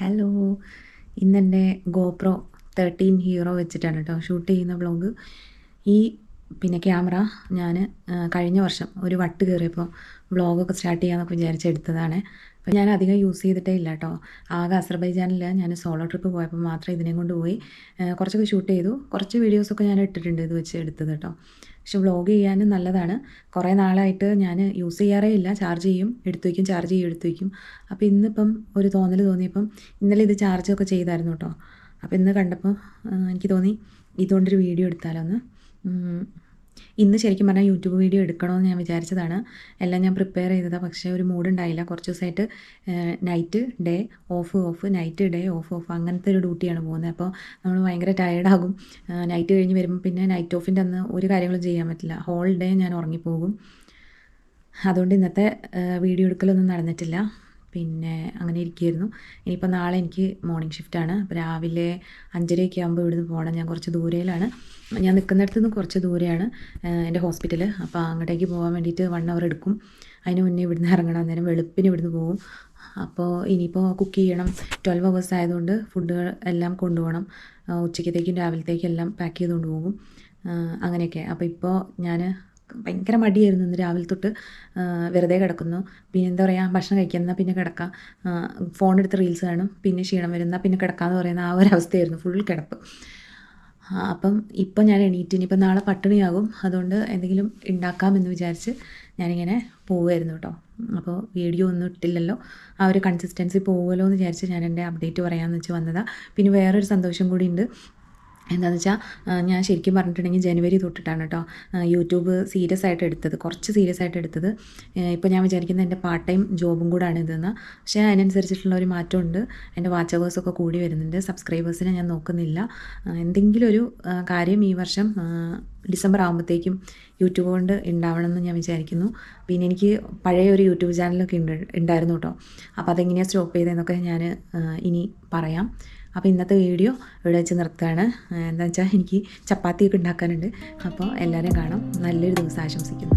Hello, ഇന്നെൻ്റെ GoPro 13 hero വെച്ചിട്ടാണ് കേട്ടോ ഷൂട്ട് ചെയ്യുന്ന വ്ളോഗ്. ഈ ക്യാമറ ഞാൻ കഴിഞ്ഞ വർഷം ഒരു വട്ട് കയറിയപ്പോൾ വ്ളോഗൊക്കെ സ്റ്റാർട്ട് ചെയ്യാമെന്നൊക്കെ വിചാരിച്ചെടുത്തതാണ്. അപ്പോൾ ഞാൻ അധികം യൂസ് ചെയ്തിട്ടേ ഇല്ല കേട്ടോ. ആകെ അസർബൈജാനിൽ ഞാൻ സോളോ ട്രിപ്പ് പോയപ്പോൾ മാത്രമേ ഇതിനെ കൊണ്ട് പോയി കുറച്ചൊക്കെ ഷൂട്ട് ചെയ്തു. കുറച്ച് വീഡിയോസൊക്കെ ഞാൻ ഇട്ടിട്ടുണ്ട് ഇത് വെച്ച് എടുത്തത് കേട്ടോ. പക്ഷെ വ്ളോഗ് ചെയ്യാനും നല്ലതാണ്. കുറേ നാളായിട്ട് ഞാൻ യൂസ് ചെയ്യാറേ ഇല്ല. ചാർജ് ചെയ്യും, എടുത്തു വയ്ക്കും, ചാർജ് ചെയ്യും, എടുത്തു വയ്ക്കും. അപ്പോൾ ഇന്നിപ്പം ഒരു തോന്നൽ തോന്നിയപ്പം ഇന്നലെ ഇത് ചാർജൊക്കെ ചെയ്തായിരുന്നു കേട്ടോ. അപ്പോൾ ഇന്ന് കണ്ടപ്പോൾ എനിക്ക് തോന്നി ഇതുകൊണ്ടൊരു വീഡിയോ എടുത്താലോ എന്ന്. ഇന്ന് ശരിക്കും പറഞ്ഞാൽ യൂട്യൂബ് വീഡിയോ എടുക്കണമെന്ന് ഞാൻ വിചാരിച്ചതാണ്. എല്ലാം ഞാൻ പ്രിപ്പയർ ചെയ്തതാണ്. പക്ഷേ ഒരു മൂഡുണ്ടായില്ല. കുറച്ച് ദിവസമായിട്ട് night day of night day of അങ്ങനത്തെ ഒരു ഡ്യൂട്ടിയാണ് പോകുന്നത്. അപ്പോൾ നമ്മൾ ഭയങ്കര ടയേർഡാകും. നൈറ്റ് കഴിഞ്ഞ് വരുമ്പോൾ പിന്നെ നൈറ്റ് ഓഫിൻ്റെ അന്ന് ഒരു കാര്യങ്ങളും ചെയ്യാൻ പറ്റില്ല. ഹോൾ ഡേ ഞാൻ ഉറങ്ങിപ്പോകും. അതുകൊണ്ട് ഇന്നത്തെ വീഡിയോ എടുക്കലൊന്നും നടന്നിട്ടില്ല. അങ്ങനെ ഇരിക്കുകയായിരുന്നു. ഇനിയിപ്പോൾ നാളെ എനിക്ക് മോർണിംഗ് ഷിഫ്റ്റാണ്. അപ്പോൾ രാവിലെ 5:30 ആകുമ്പോൾ ഇവിടുന്ന് പോകണം. ഞാൻ കുറച്ച് ദൂരയിലാണ്. ഞാൻ നിൽക്കുന്നിടത്ത് നിന്ന് കുറച്ച് ദൂരെയാണ് എൻ്റെ ഹോസ്പിറ്റൽ. അപ്പോൾ അങ്ങോട്ടേക്ക് പോകാൻ വേണ്ടിയിട്ട് 1 hour എടുക്കും. അതിന് മുന്നേ ഇവിടുന്ന് ഇറങ്ങണം. അന്നേരം വെളുപ്പിന് ഇവിടുന്ന് പോകും. അപ്പോൾ ഇനിയിപ്പോൾ കുക്ക് ചെയ്യണം. 12 hours ആയതുകൊണ്ട് ഫുഡുകൾ എല്ലാം കൊണ്ടുപോകണം. ഉച്ചയ്ക്കത്തേക്കും രാവിലത്തേക്കും എല്ലാം പാക്ക് ചെയ്തുകൊണ്ട് പോകും. അങ്ങനെയൊക്കെ. അപ്പോൾ ഇപ്പോൾ ഞാൻ ഭയങ്കര മടിയായിരുന്നു ഇന്ന് രാവിലെ തൊട്ട്. വെറുതെ കിടക്കുന്നു. പിന്നെ എന്താ പറയുക, ഭക്ഷണം കഴിക്കുന്ന പിന്നെ കിടക്കാം, ഫോണെടുത്ത് റീൽസ് കാണും, പിന്നെ ക്ഷീണം വരുന്ന പിന്നെ കിടക്കാമെന്ന് പറയുന്ന ആ ഒരു അവസ്ഥയായിരുന്നു. ഫുൾ കിടപ്പ്. അപ്പം ഇപ്പം ഞാൻ എണീറ്റ് ഇനിയിപ്പോൾ നാളെ പട്ടിണിയാകും. അതുകൊണ്ട് എന്തെങ്കിലും ഉണ്ടാക്കാമെന്ന് വിചാരിച്ച് ഞാനിങ്ങനെ പോവുമായിരുന്നു കേട്ടോ. അപ്പോൾ വീഡിയോ ഒന്നും ഇട്ടില്ലല്ലോ, ആ ഒരു കൺസിസ്റ്റൻസി പോകുമല്ലോ എന്ന് വിചാരിച്ച് ഞാൻ എൻ്റെ അപ്ഡേറ്റ് പറയാമെന്ന് വെച്ച് വന്നതാണ്. പിന്നെ വേറൊരു സന്തോഷം കൂടി ഉണ്ട്. എന്താണെന്ന് വെച്ചാൽ ഞാൻ ശരിക്കും പറഞ്ഞിട്ടുണ്ടെങ്കിൽ ജനുവരി തൊട്ടിട്ടാണ് കേട്ടോ യൂട്യൂബ് സീരിയസ് ആയിട്ട് എടുത്തത്, കുറച്ച് സീരിയസ് ആയിട്ട് എടുത്തത്. ഇപ്പോൾ ഞാൻ വിചാരിക്കുന്നത് എൻ്റെ പാർട്ട് ടൈം ജോബും കൂടാണ് ഇതെന്ന്. പക്ഷേ അതിനനുസരിച്ചിട്ടുള്ള ഒരു മാറ്റമുണ്ട്. എൻ്റെ വാച്ച് അവേഴ്സൊക്കെ കൂടി വരുന്നുണ്ട്. സബ്സ്ക്രൈബേഴ്സിനെ ഞാൻ നോക്കുന്നില്ല. എന്തെങ്കിലും ഒരു കാര്യം ഈ വർഷം ഡിസംബർ ആകുമ്പോഴത്തേക്കും യൂട്യൂബ് കൊണ്ട് ഉണ്ടാവണമെന്ന് ഞാൻ വിചാരിക്കുന്നു. പിന്നെ എനിക്ക് പഴയ ഒരു യൂട്യൂബ് ചാനലൊക്കെ ഉണ്ടായിരുന്നു കേട്ടോ. അപ്പോൾ അതെങ്ങനെയാണ് സ്റ്റോപ്പ് ചെയ്തതെന്നൊക്കെ ഞാൻ ഇനി പറയാം. അപ്പോൾ ഇന്നത്തെ വീഡിയോ ഇവിടെ വെച്ച് നിർത്തുകയാണ്. എന്താണെന്ന് വെച്ചാൽ എനിക്ക് ചപ്പാത്തിയൊക്കെ ഉണ്ടാക്കാനുണ്ട്. അപ്പോൾ എല്ലാവരും കാണാം. നല്ലൊരു ദിവസം ആശംസിക്കുന്നു.